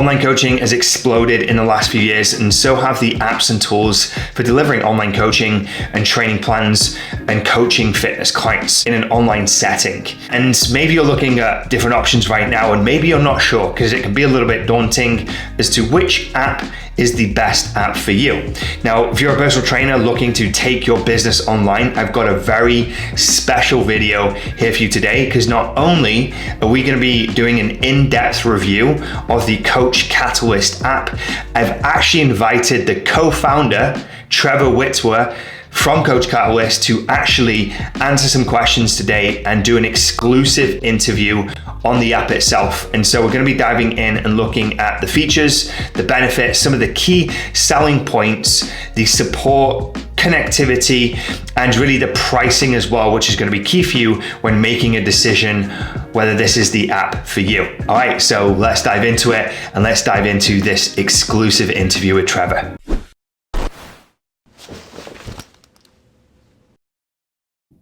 Online coaching has exploded in the last few years, and so have the apps and tools for delivering online coaching and training plans and coaching fitness clients in an online setting. And maybe you're looking at different options right now, and maybe you're not sure because it can be a little bit daunting as to which app is the best app for you. Now, if you're a personal trainer looking to take your business online, I've got a very special video here for you today, because not only are we going to be doing an in-depth review of the Coach Catalyst app, I've actually invited the co-founder, Trevor Wittwer, from Coach Catalyst to actually answer some questions today and do an exclusive interview on the app itself. And so we're going to be diving in and looking at the features, the benefits, some of the key selling points, the support, connectivity, and really the pricing as well, which is going to be key for you when making a decision whether this is the app for you. All right, so let's dive into it, and let's dive into this exclusive interview with Trevor.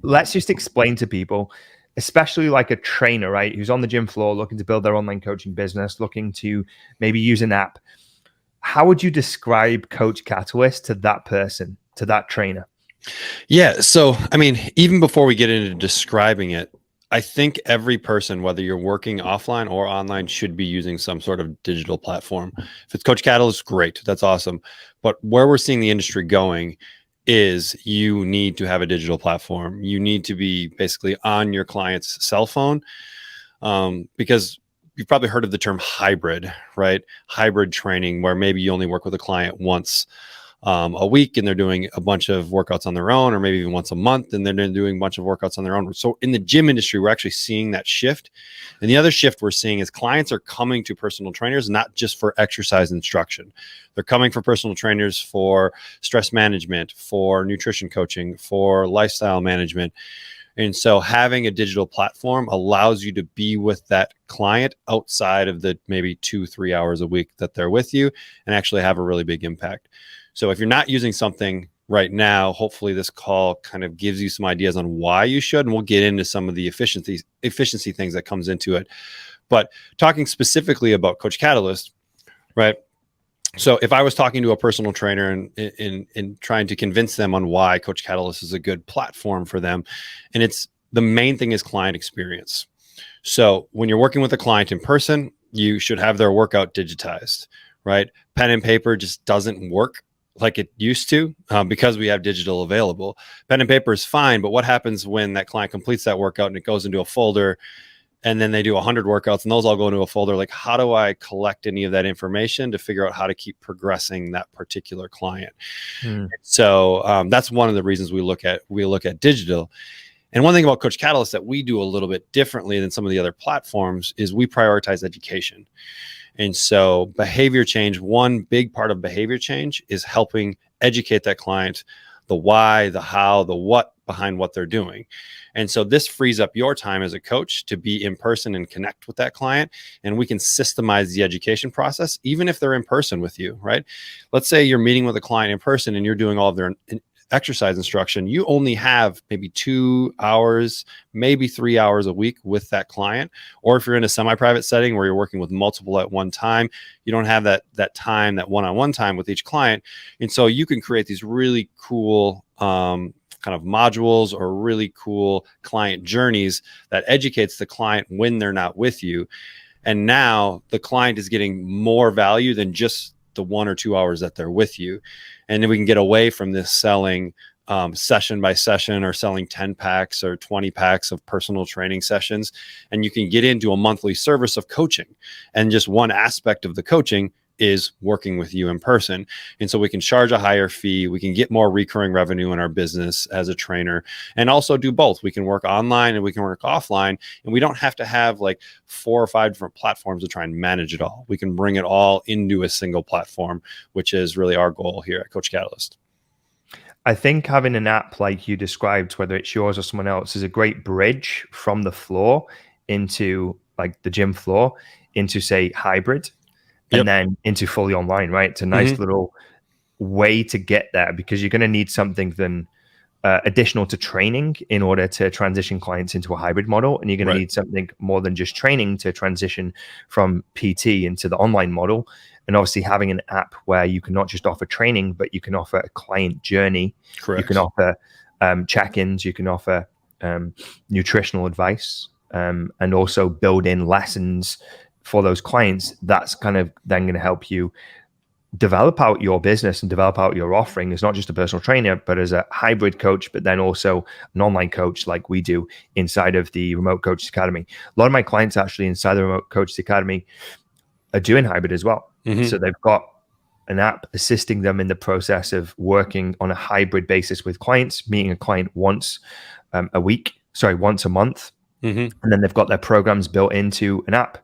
Let's just explain to people, especially like a trainer, right, who's on the gym floor looking to build their online coaching business, looking to maybe use an app. How would you describe Coach Catalyst to that person, to that trainer? Yeah. So, I mean, even before we get into describing it, I think every person, whether you're working offline or online, should be using some sort of digital platform. If it's Coach Catalyst, great. That's awesome. But where we're seeing the industry going is you need to have a digital platform. You need to be basically on your client's cell phone, because you've probably heard of the term hybrid, right? Hybrid training, where maybe you only work with a client once a week and they're doing a bunch of workouts on their own, or maybe even once a month and they're doing a bunch of workouts on their own. So in the gym industry, we're actually seeing that shift. And the other shift we're seeing is clients are coming to personal trainers, not just for exercise instruction. They're coming for personal trainers for stress management, for nutrition coaching, for lifestyle management. And so having a digital platform allows you to be with that client outside of the maybe 2-3 hours a week that they're with you, and actually have a really big impact. So if you're not using something right now, hopefully this call kind of gives you some ideas on why you should, and we'll get into some of the efficiency things that comes into it. But talking specifically about Coach Catalyst, right? So if I was talking to a personal trainer and trying to convince them on why Coach Catalyst is a good platform for them, and it's the main thing is client experience. So when you're working with a client in person, you should have their workout digitized, right? Pen and paper just doesn't work like it used to, because we have digital available. Pen and paper is fine, but what happens when that client completes that workout and it goes into a folder, and then they do 100 workouts and those all go into a folder? Like, how do I collect any of that information to figure out how to keep progressing that particular client? So that's one of the reasons we look at digital. And one thing about Coach Catalyst that we do a little bit differently than some of the other platforms is we prioritize education. And so behavior change, one big part of behavior change is helping educate that client, the why, the how, the what behind what they're doing. And so this frees up your time as a coach to be in person and connect with that client. And we can systemize the education process, even if they're in person with you, right? Let's say you're meeting with a client in person and you're doing all of their exercise instruction. You only have maybe 2 hours, maybe 3 hours a week with that client. Or if you're in a semi-private setting where you're working with multiple at one time, you don't have that time, that one-on-one time with each client. And so you can create these really cool kind of modules or really cool client journeys that educates the client when they're not with you. And now the client is getting more value than just the 1 or 2 hours that they're with you. And then we can get away from this selling session by session, or selling 10 packs or 20 packs of personal training sessions. And you can get into a monthly service of coaching. And just one aspect of the coaching is working with you in person. And so we can charge a higher fee. We can get more recurring revenue in our business as a trainer, and also do both. We can work online and we can work offline, and we don't have to have like 4 or 5 different platforms to try and manage it all. We can bring it all into a single platform, which is really our goal here at Coach Catalyst. I think having an app like you described, whether it's yours or someone else, is a great bridge from the floor into like the gym floor into, say, hybrid. And then into fully online, right? It's a nice little way to get there, because you're going to need something additional to training in order to transition clients into a hybrid model. And you're going to need something more than just training to transition from PT into the online model. And obviously having an app where you can not just offer training, but you can offer a client journey. Correct. You can offer check-ins, you can offer nutritional advice, and also build in lessons for those clients. That's kind of then going to help you develop out your business and develop out your offering as not just a personal trainer, but as a hybrid coach, but then also an online coach like we do inside of the Remote Coaches Academy. A lot of my clients actually inside the Remote Coaches Academy are doing hybrid as well. So they've got an app assisting them in the process of working on a hybrid basis with clients, meeting a client once a month. And then they've got their programs built into an app.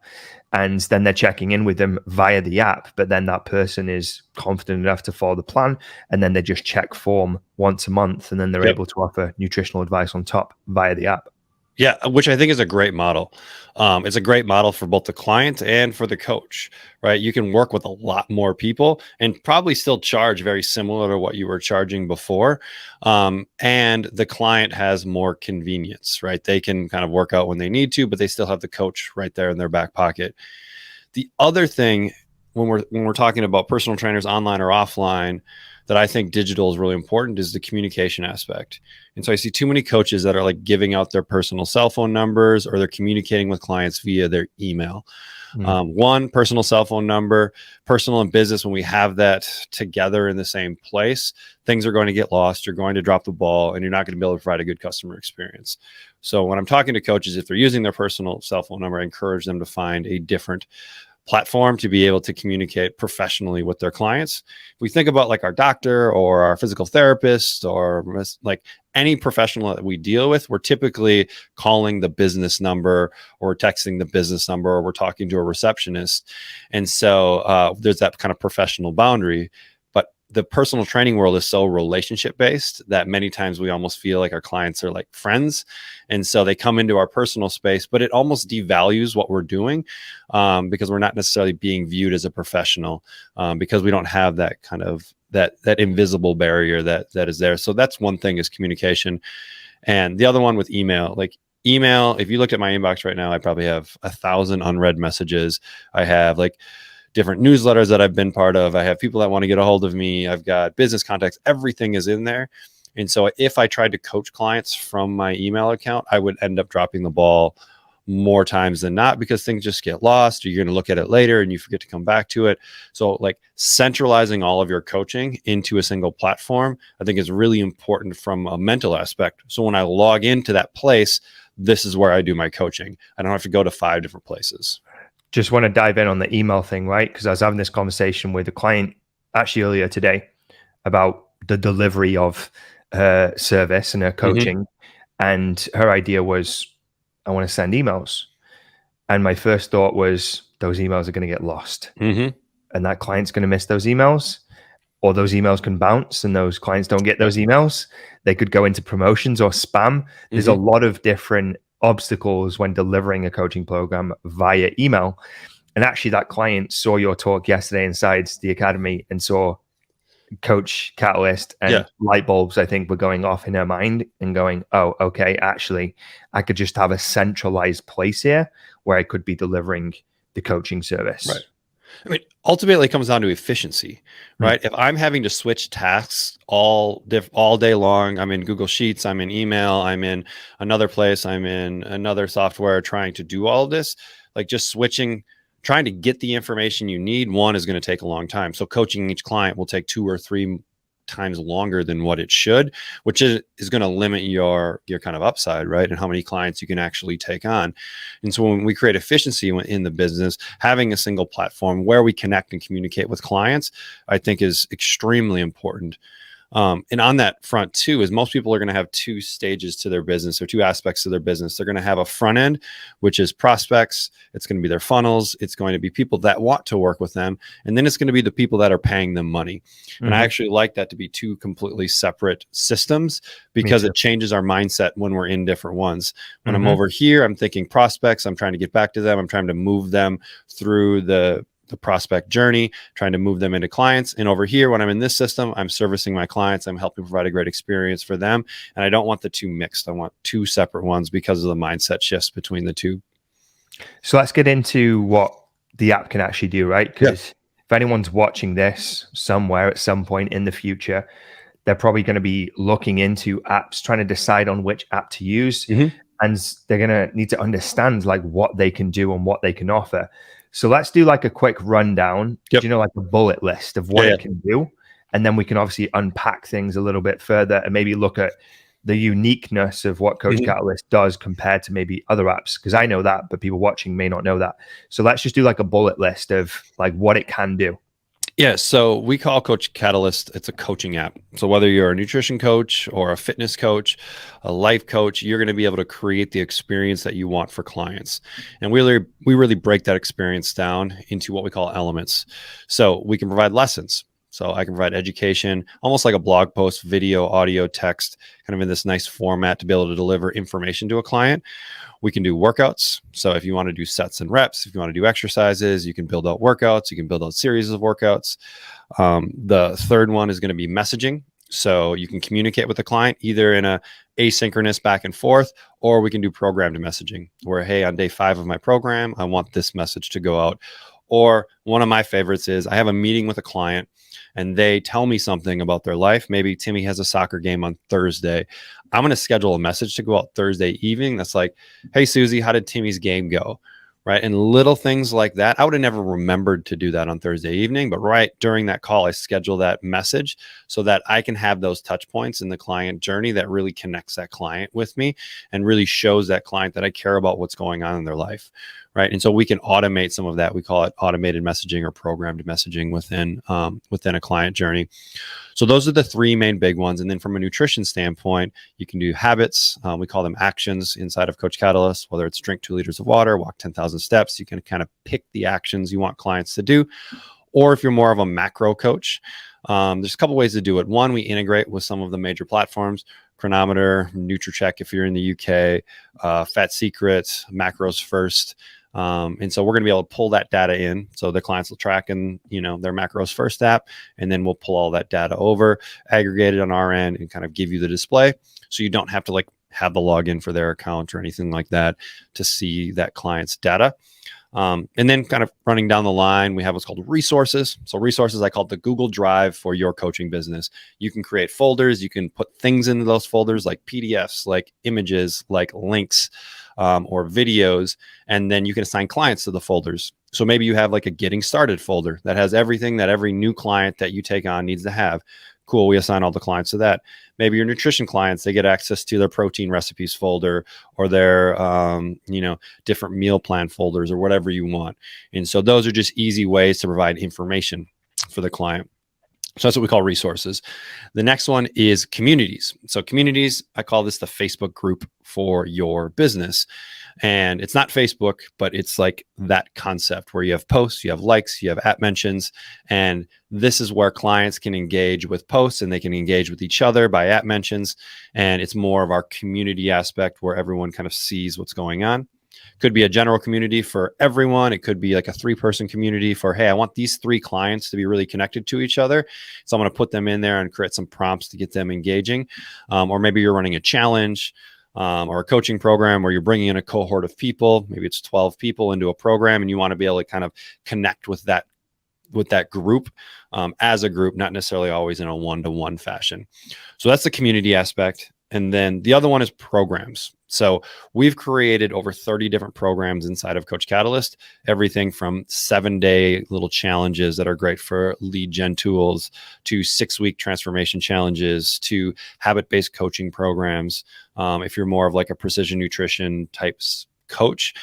And then they're checking in with them via the app, but then that person is confident enough to follow the plan. And then they just check form once a month, and then they're able to offer nutritional advice on top via the app. Yeah, which I think is a great model. It's a great model for both the client and for the coach, right? You can work with a lot more people and probably still charge very similar to what you were charging before. And the client has more convenience, right? They can kind of work out when they need to, but they still have the coach right there in their back pocket. The other thing when we're talking about personal trainers online or offline, that I think digital is really important is the communication aspect. And so I see too many coaches that are like giving out their personal cell phone numbers, or they're communicating with clients via their email. One, personal cell phone number, personal and business, when we have that together in the same place, things are going to get lost. You're going to drop the ball, and you're not going to be able to provide a good customer experience. So when I'm talking to coaches, if they're using their personal cell phone number, I encourage them to find a different platform to be able to communicate professionally with their clients. If we think about like our doctor or our physical therapist or like any professional that we deal with, we're typically calling the business number or texting the business number, or we're talking to a receptionist. And so there's that kind of professional boundary. But the personal training world is so relationship based that many times we almost feel like our clients are like friends. And so they come into our personal space, but it almost devalues what we're doing because we're not necessarily being viewed as a professional because we don't have that kind of that invisible barrier that is there. So that's one thing, is communication. And the other one with email, like email, if you looked at my inbox right now, I probably have 1,000 unread messages. I have like different newsletters that I've been part of. I have people that want to get a hold of me. I've got business contacts. Everything is in there. And so if I tried to coach clients from my email account, I would end up dropping the ball more times than not, because things just get lost, or you're going to look at it later and you forget to come back to it. So like centralizing all of your coaching into a single platform, I think is really important from a mental aspect. So when I log into that place, this is where I do my coaching. I don't have to go to 5 different places. Just want to dive in on the email thing, right? Because I was having this conversation with a client actually earlier today about the delivery of her service and her coaching. And her idea was, I want to send emails. And my first thought was, those emails are going to get lost. And that client's going to miss those emails, or those emails can bounce and those clients don't get those emails. They could go into promotions or spam. There's a lot of different obstacles when delivering a coaching program via email. And actually that client saw your talk yesterday inside the academy and saw Coach Catalyst, and light bulbs, I think, were going off in her mind and going, oh, okay, actually I could just have a centralized place here where I could be delivering the coaching service. Right. I mean, ultimately it comes down to efficiency, right? If I'm having to switch tasks all day long, I'm in Google Sheets, I'm in email, I'm in another place, I'm in another software trying to do all of this, like just switching, trying to get the information you need, one, is going to take a long time. So coaching each client will take 2 or 3 times longer than what it should, which is going to limit your kind of upside, right? And how many clients you can actually take on. And so when we create efficiency in the business, having a single platform where we connect and communicate with clients, I think is extremely important. And on that front too, is most people are going to have 2 stages to their business, or 2 aspects to their business. They're going to have a front end, which is prospects. It's going to be their funnels. It's going to be people that want to work with them. And then it's going to be the people that are paying them money. And I actually like that to be 2 completely separate systems, because it changes our mindset when we're in different ones. When I'm over here, I'm thinking prospects. I'm trying to get back to them. I'm trying to move them through the the prospect journey, trying to move them into clients. And over here, when I'm in this system, I'm servicing my clients. I'm helping provide a great experience for them. And I don't want the two mixed. I want two separate ones because of the mindset shifts between the two. So let's get into what the app can actually do, right? Because if anyone's watching this somewhere at some point in the future, they're probably going to be looking into apps, trying to decide on which app to use. And they're going to need to understand like what they can do and what they can offer. So let's do like a quick rundown, you know, like a bullet list of what it can do. And then we can obviously unpack things a little bit further and maybe look at the uniqueness of what Coach Catalyst does compared to maybe other apps. Because I know that, but people watching may not know that. So let's just do like a bullet list of like what it can do. Yeah, so we call Coach Catalyst, it's a coaching app. So whether you're a nutrition coach or a fitness coach, a life coach, you're going to be able to create the experience that you want for clients. And we really break that experience down into what we call elements. So we can provide lessons. So I can provide education, almost like a blog post, video, audio, text, kind of in this nice format to be able to deliver information to a client. We can do workouts. So if you want to do sets and reps, if you want to do exercises, you can build out workouts. You can build out series of workouts. The third one is going to be messaging. So you can communicate with the client either in a asynchronous back and forth, or we can do programmed messaging where, hey, on day 5 of my program, I want this message to go out. Or one of my favorites is I have a meeting with a client and they tell me something about their life. Maybe Timmy has a soccer game on Thursday. I'm going to schedule a message to go out Thursday evening. That's like, hey, Susie, how did Timmy's game go? Right. And little things like that. I would have never remembered to do that on Thursday evening, but right during that call, I schedule that message so that I can have those touch points in the client journey that really connects that client with me and really shows that client that I care about what's going on in their life. Right. And so we can automate some of that. We call it automated messaging or programmed messaging within a client journey. So those are the 3 main big ones. And then from a nutrition standpoint, you can do habits. We call them actions inside of Coach Catalyst, whether it's drink 2 liters of water, walk 10,000 steps. You can kind of pick the actions you want clients to do. Or if you're more of a macro coach, there's a couple ways to do it. One, we integrate with some of the major platforms. Chronometer, NutriCheck if you're in the UK, Fat Secret, Macros First. And so we're going to be able to pull that data in. So the clients will track in, their Macros First app, and then we'll pull all that data over, aggregate it on our end, and kind of give you the display. So you don't have to have the login for their account or anything like that to see that client's data. And then kind of running down the line, we have what's called resources. So resources, I call it the Google Drive for your coaching business. You can create folders. You can put things into those folders like PDFs, like images, like links, or videos. And then you can assign clients to the folders. So maybe you have like a getting started folder that has everything that every new client that you take on needs to have. Cool. We assign all the clients to that. Maybe your nutrition clients, they get access to their protein recipes folder or their, different meal plan folders or whatever you want. And so those are just easy ways to provide information for the client. So that's what we call resources. The next one is communities. So communities, I call this the Facebook group for your business. And it's not Facebook, but it's like that concept where you have posts, you have likes, you have app mentions. And this is where clients can engage with posts and they can engage with each other by app mentions. And it's more of our community aspect where everyone kind of sees what's going on. Could be a general community for everyone. It could be like a 3-person community for, hey, I want these 3 clients to be really connected to each other. So I'm going to put them in there and create some prompts to get them engaging. Or maybe you're running a challenge or a coaching program where you're bringing in a cohort of people. Maybe it's 12 people into a program and you want to be able to kind of connect with that group as a group, not necessarily always in a one-to-one fashion. So that's the community aspect. And then the other one is programs. So we've created over 30 different programs inside of Coach Catalyst, everything from 7-day little challenges that are great for lead gen tools to 6-week transformation challenges to habit-based coaching programs. If you're more of like a precision nutrition types coach,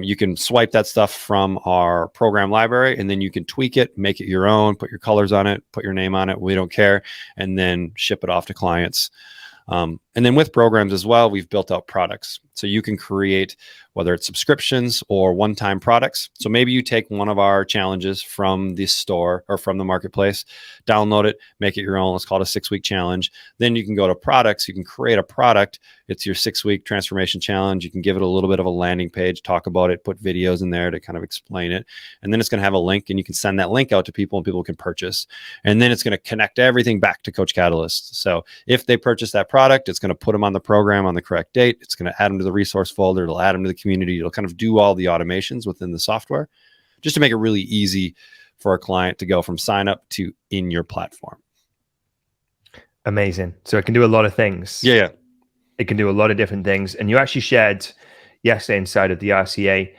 you can swipe that stuff from our program library and then you can tweak it, make it your own, put your colors on it, put your name on it. We don't care. And then ship it off to clients. And then with programs as well, we've built out products. So you can create, whether it's subscriptions or one-time products. So maybe you take one of our challenges from the store or from the marketplace, download it, make it your own. Let's call it a 6-week challenge. Then you can go to products. You can create a product. It's your 6-week transformation challenge. You can give it a little bit of a landing page, talk about it, put videos in there to kind of explain it. And then it's going to have a link, and you can send that link out to people and people can purchase. And then it's going to connect everything back to Coach Catalyst. So if they purchase that product, it's going to put them on the program on the correct date. It's going to add them to the resource folder. It'll add them to the community. It'll kind of do all the automations within the software just to make it really easy for a client to go from sign up to in your platform. Amazing. So it can do a lot of things. Yeah. It can do a lot of different things. And you actually shared yesterday inside of the RCA,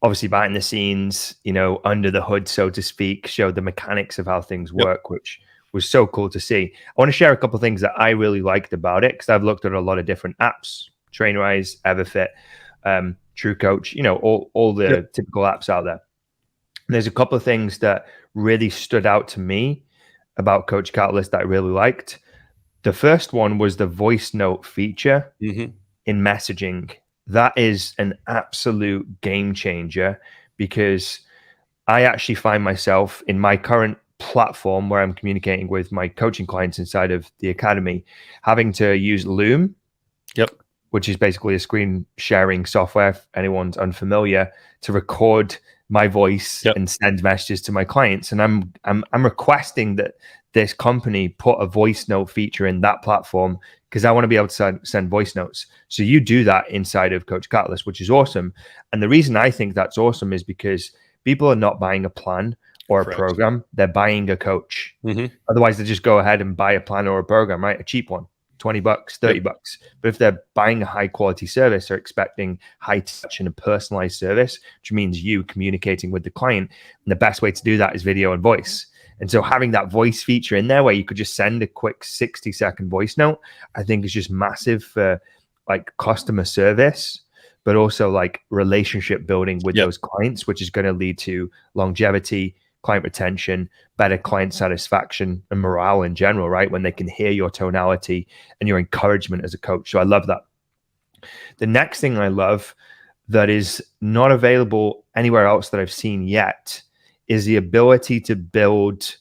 obviously behind the scenes, under the hood, so to speak, showed the mechanics of how things work, which was so cool to see. I want to share a couple of things that I really liked about it, because I've looked at a lot of different apps, Trainwise, Everfit, True Coach, all the typical apps out there. And there's a couple of things that really stood out to me about Coach Catalyst that I really liked. The first one was the voice note feature in messaging. That is an absolute game changer, because I actually find myself in my current platform where I'm communicating with my coaching clients inside of the academy, having to use Loom, which is basically a screen sharing software, if anyone's unfamiliar, to record my voice and send messages to my clients. And I'm requesting that this company put a voice note feature in that platform, because I want to be able to send voice notes. So you do that inside of Coach Catalyst, which is awesome. And the reason I think that's awesome is because people are not buying a plan or a program, they're buying a coach. Otherwise, they just go ahead and buy a plan or a program, right? A cheap one, $20, $30. But if they're buying a high quality service, they're expecting high touch and a personalized service, which means you communicating with the client. And the best way to do that is video and voice. And so having that voice feature in there where you could just send a quick 60-second voice note, I think is just massive for like customer service, but also like relationship building with those clients, which is going to lead to longevity, client retention, better client satisfaction, and morale in general, right? When they can hear your tonality and your encouragement as a coach. So I love that. The next thing I love that is not available anywhere else that I've seen yet is the ability to build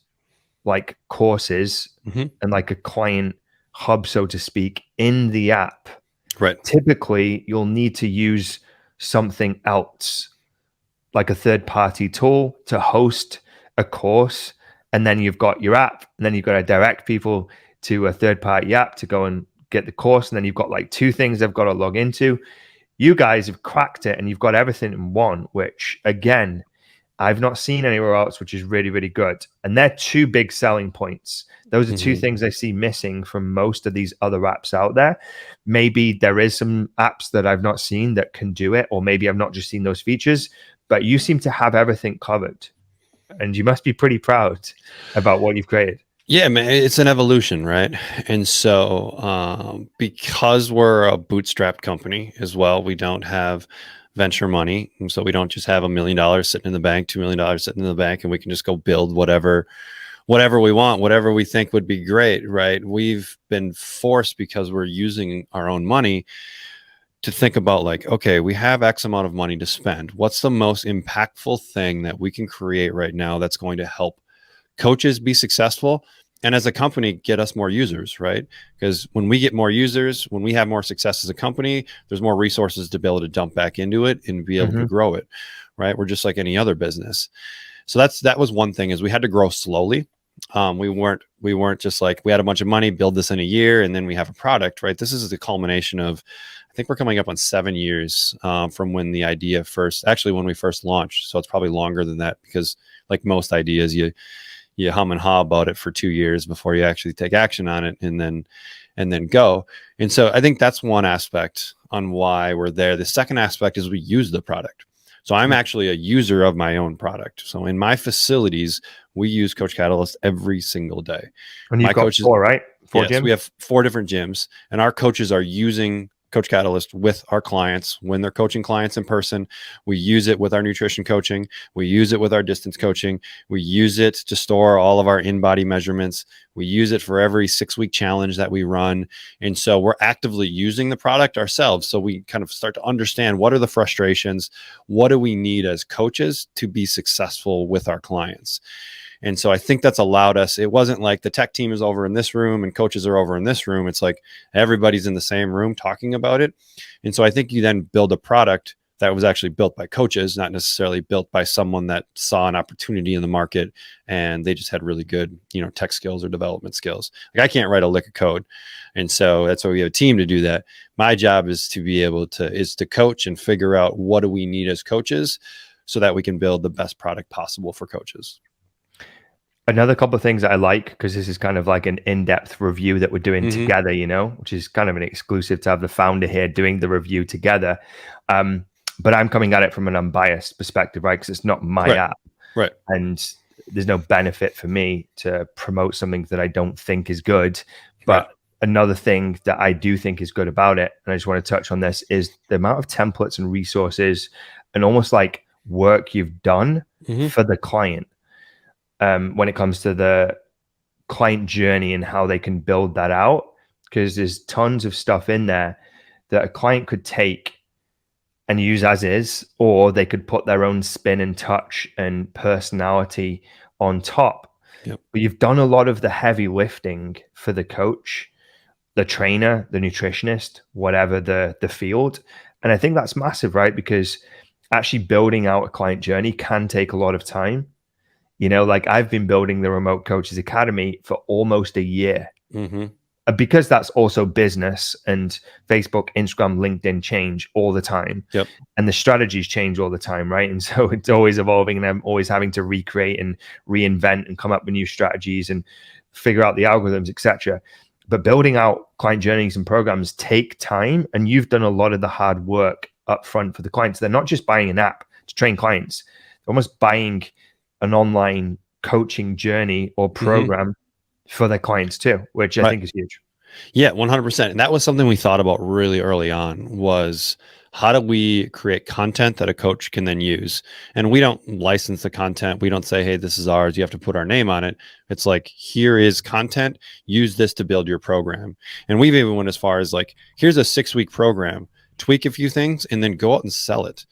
like courses and like a client hub, so to speak, in the app. Right. Typically, you'll need to use something else, like a third-party tool to host a course. And then you've got your app, and then you've got to direct people to a third-party app to go and get the course. And then you've got like 2 things they've got to log into. You guys have cracked it, and you've got everything in one, which again, I've not seen anywhere else, which is really, really good. And they're 2 big selling points. Those are 2 things I see missing from most of these other apps out there. Maybe there is some apps that I've not seen that can do it, or maybe I've not just seen those features, but you seem to have everything covered. And you must be pretty proud about what you've created. Yeah, man, it's an evolution, right? And so because we're a bootstrapped company as well, we don't have venture money. And so we don't just have $1 million sitting in the bank, $2 million sitting in the bank, and we can just go build whatever we want, whatever we think would be great, right? We've been forced, because we're using our own money, to think about like, okay, we have X amount of money to spend. What's the most impactful thing that we can create right now that's going to help coaches be successful, and as a company get us more users, right? Because when we get more users, when we have more success as a company, there's more resources to be able to dump back into it and be able to grow it, right? We're just like any other business. So that was one thing, is we had to grow slowly. We weren't just like, we had a bunch of money, build this in a year, and then we have a product, right? This is the culmination of, I think we're coming up on 7 years from when the idea when we first launched. So it's probably longer than that, because like most ideas, you hum and haw about it for 2 years before you actually take action on it and then go. And so I think that's one aspect on why we're there. The second aspect is we use the product. So I'm actually a user of my own product. So in my facilities, we use Coach Catalyst every single day. And you've got 4, right? 4 gyms? We have 4 different gyms, and our coaches are using Coach Catalyst with our clients when they're coaching clients in person. We use it with our nutrition coaching. We use it with our distance coaching. We use it to store all of our in-body measurements. We use it for every 6-week challenge that we run. And so we're actively using the product ourselves. So we kind of start to understand what are the frustrations, what do we need as coaches to be successful with our clients. And so I think that's allowed us. It wasn't like the tech team is over in this room and coaches are over in this room. It's like everybody's in the same room talking about it. And so I think you then build a product that was actually built by coaches, not necessarily built by someone that saw an opportunity in the market and they just had really good, tech skills or development skills. Like I can't write a lick of code. And so that's why we have a team to do that. My job is to be able to coach and figure out what do we need as coaches so that we can build the best product possible for coaches. Another couple of things that I like, because this is kind of like an in-depth review that we're doing together, which is kind of an exclusive to have the founder here doing the review together. But I'm coming at it from an unbiased perspective, right? Because it's not my app. Right. And there's no benefit for me to promote something that I don't think is good. But another thing that I do think is good about it, and I just want to touch on this, is the amount of templates and resources and almost like work you've done for the client. When it comes to the client journey and how they can build that out, because there's tons of stuff in there that a client could take and use as is, or they could put their own spin and touch and personality on top. Yep. But you've done a lot of the heavy lifting for the coach, the trainer, the nutritionist, whatever the field. And I think that's massive, right? Because actually building out a client journey can take a lot of time. Like I've been building the Remote Coaches Academy for almost a year. Because that's also business, and Facebook, Instagram, LinkedIn change all the time. Yep. And the strategies change all the time, right? And so it's always evolving, and I'm always having to recreate and reinvent and come up with new strategies and figure out the algorithms, etc. But building out client journeys and programs take time, and you've done a lot of the hard work up front for the clients. They're not just buying an app to train clients, they're almost buying an online coaching journey or program for their clients too, which I think is huge. Yeah, 100%. And that was something we thought about really early on, was how do we create content that a coach can then use? And we don't license the content. We don't say, hey, this is ours, you have to put our name on it. It's like, here is content, use this to build your program. And we've even went as far as like, here's a 6-week program, tweak a few things, and then go out and sell it.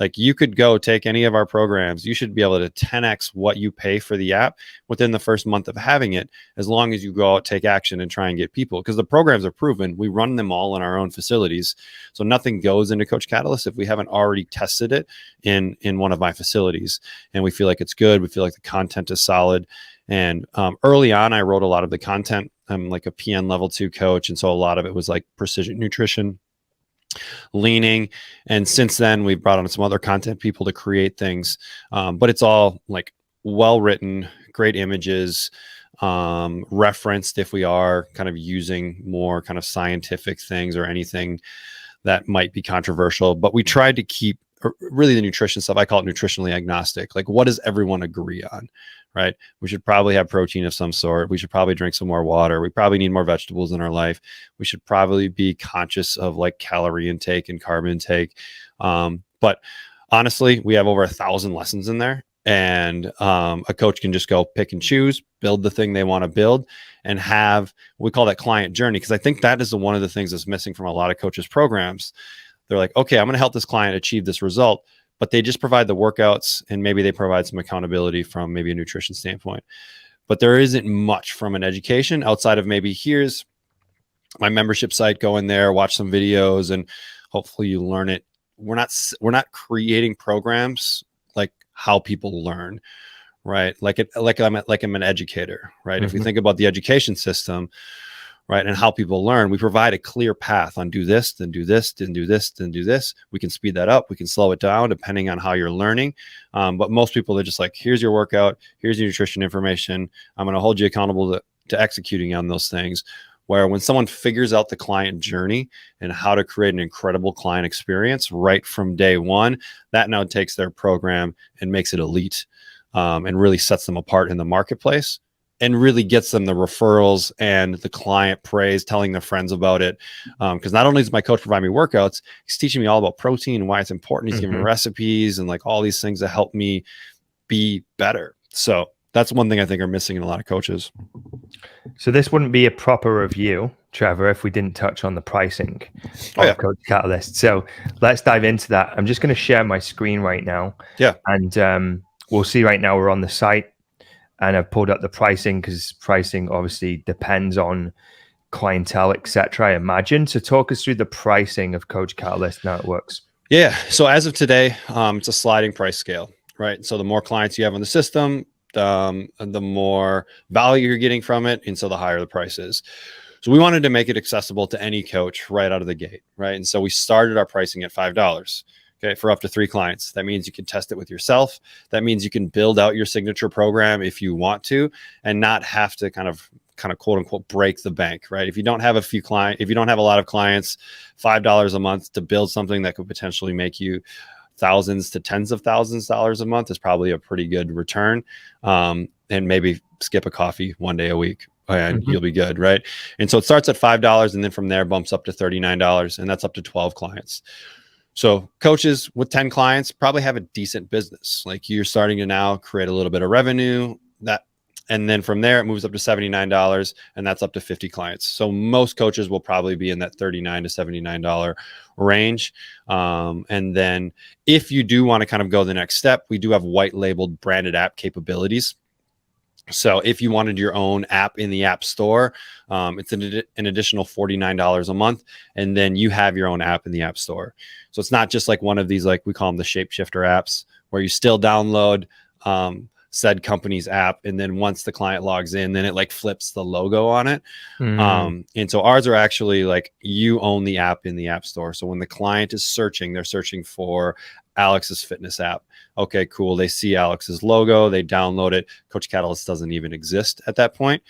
Like you could go take any of our programs. You should be able to 10x what you pay for the app within the first month of having it, as long as you go out, take action, and try and get people. Because the programs are proven. We run them all in our own facilities. So nothing goes into Coach Catalyst if we haven't already tested it in one of my facilities. And we feel like it's good. We feel like the content is solid. And early on, I wrote a lot of the content. I'm like a PN level 2 coach. And so a lot of it was like precision nutrition leaning. And since then, we've brought on some other content people to create things. But it's all like well written, great images, referenced if we are kind of using more kind of scientific things or anything that might be controversial. But we tried to keep really the nutrition stuff. I call it nutritionally agnostic. Like, what does everyone agree on? Right? We should probably have protein of some sort. We should probably drink some more water. We probably need more vegetables in our life. We should probably be conscious of like calorie intake and carb intake. But honestly, we have over 1,000 lessons in there, and a coach can just go pick and choose, build the thing they want to build, and have, we call that client journey. Because I think that is one of the things that's missing from a lot of coaches' programs. They're like, okay, I'm going to help this client achieve this result, but they just provide the workouts, and maybe they provide some accountability from maybe a nutrition standpoint. But there isn't much from an education outside of maybe, here's my membership site, go in there, watch some videos, and hopefully you learn it. We're not creating programs like how people learn, right? Like I'm an educator, right? If we think about the education system, right, and how people learn, we provide a clear path on do this, then do this, then do this, then do this. We can speed that up. We can slow it down depending on how you're learning. But most people are just like, here's your workout, here's your nutrition information. I'm going to hold you accountable to executing on those things. Where when someone figures out the client journey and how to create an incredible client experience right from day one, that now takes their program and makes it elite, and really sets them apart in the marketplace. and really gets them the referrals and the client praise, telling their friends about it. Because not only does my coach provide me workouts, he's teaching me all about protein and why it's important. He's giving me recipes and like all these things that help me be better. So that's one thing I think are missing in a lot of coaches. So this wouldn't be a proper review, Trevor, if we didn't touch on the pricing of Coach Catalyst. So let's dive into that. I'm just going to share my screen right now. Yeah. And we'll see right now we're on the site, and I've pulled up the pricing because pricing obviously depends on clientele, etc. I imagine. So talk us through the pricing of Coach Catalyst and how it works. Yeah. So as of today, it's a sliding price scale, right? So the more clients you have on the system, the more value you're getting from it, and so the higher the price is. So we wanted to make it accessible to any coach right out of the gate, right? And so we started our pricing at $5, okay, for up to 3 clients. That means you can test it with yourself. That means you can build out your signature program if you want to, and not have to kind of quote unquote break the bank, right? If you don't have if you don't have a lot of clients, $5 a month to build something that could potentially make you thousands to tens of thousands of dollars a month is probably a pretty good return. And maybe skip a coffee one day a week and you'll be good, right? And so it starts at $5 and then from there bumps up to $39, and that's up to 12 clients. So coaches with 10 clients probably have a decent business. Like you're starting to now create a little bit of revenue, and then from there it moves up to $79, and that's up to 50 clients. So most coaches will probably be in that $39 to $79 range. And then if you do want to kind of go the next step, we do have white labeled branded app capabilities. So if you wanted your own app in the app store, it's an additional $49 a month, and then you have your own app in the app store. So it's not just like one of these, like we call them the shapeshifter apps, where you still download said company's app, and then once the client logs in, then it like flips the logo on it. And so ours are actually like you own the app in the app store. So when the client is searching, they're searching for Alex's fitness app. Okay, cool. They see Alex's logo, they download it. Coach Catalyst doesn't even exist at that point.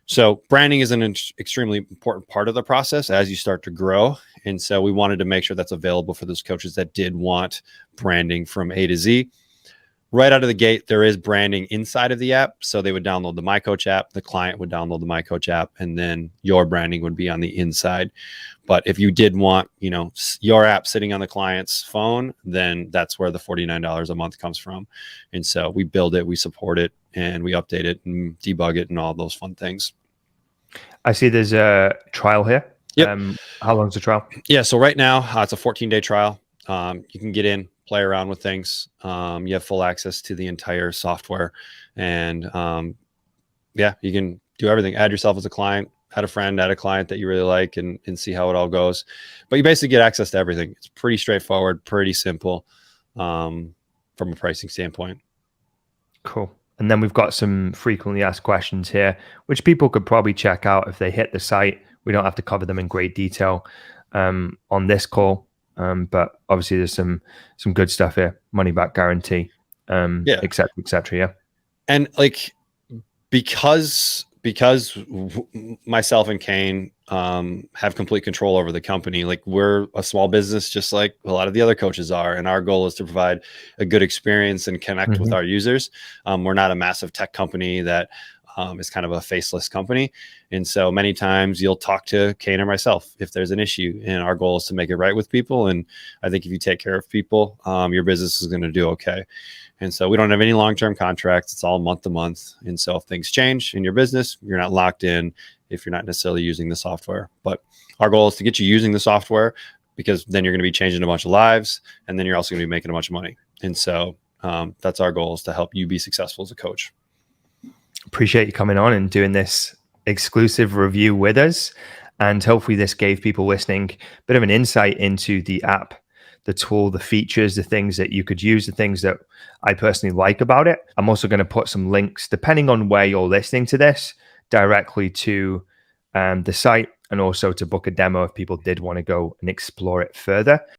So branding is an extremely important part of the process as you start to grow. And so we wanted to make sure that's available for those coaches that did want branding from A to Z. Right out of the gate, there is branding inside of the app. So they would download the My Coach app, the client would download the My Coach app, and then your branding would be on the inside. But if you did want, your app sitting on the client's phone, then that's where the $49 a month comes from. And so we build it, we support it, and we update it and debug it and all those fun things. I see there's a trial here. Yep. How long's the trial? Yeah. So right now it's a 14-day trial. You can get in, play around with things. You have full access to the entire software, and you can do everything. Add yourself as a client, add a friend, add a client that you really like, and see how it all goes. But you basically get access to everything. It's pretty straightforward, pretty simple from a pricing standpoint. Cool. And then we've got some frequently asked questions here, which people could probably check out if they hit the site. We don't have to cover them in great detail on this call. But obviously there's some good stuff here, money back guarantee, et cetera, et cetera. Yeah. And like, because myself and Kane have complete control over the company, like we're a small business, just like a lot of the other coaches are. And our goal is to provide a good experience and connect with our users. We're not a massive tech company that is kind of a faceless company. And so many times you'll talk to Kane or myself if there's an issue, and our goal is to make it right with people. And I think if you take care of people, your business is going to do okay. And so we don't have any long-term contracts. It's all month to month. And so if things change in your business, you're not locked in if you're not necessarily using the software. But our goal is to get you using the software, because then you're going to be changing a bunch of lives, and then you're also going to be making a bunch of money. And so that's our goal, is to help you be successful as a coach. Appreciate you coming on and doing this exclusive review with us. And hopefully this gave people listening a bit of an insight into the app, the tool, the features, the things that you could use, the things that I personally like about it. I'm also going to put some links, depending on where you're listening to this, directly to the site, and also to book a demo if people did want to go and explore it further.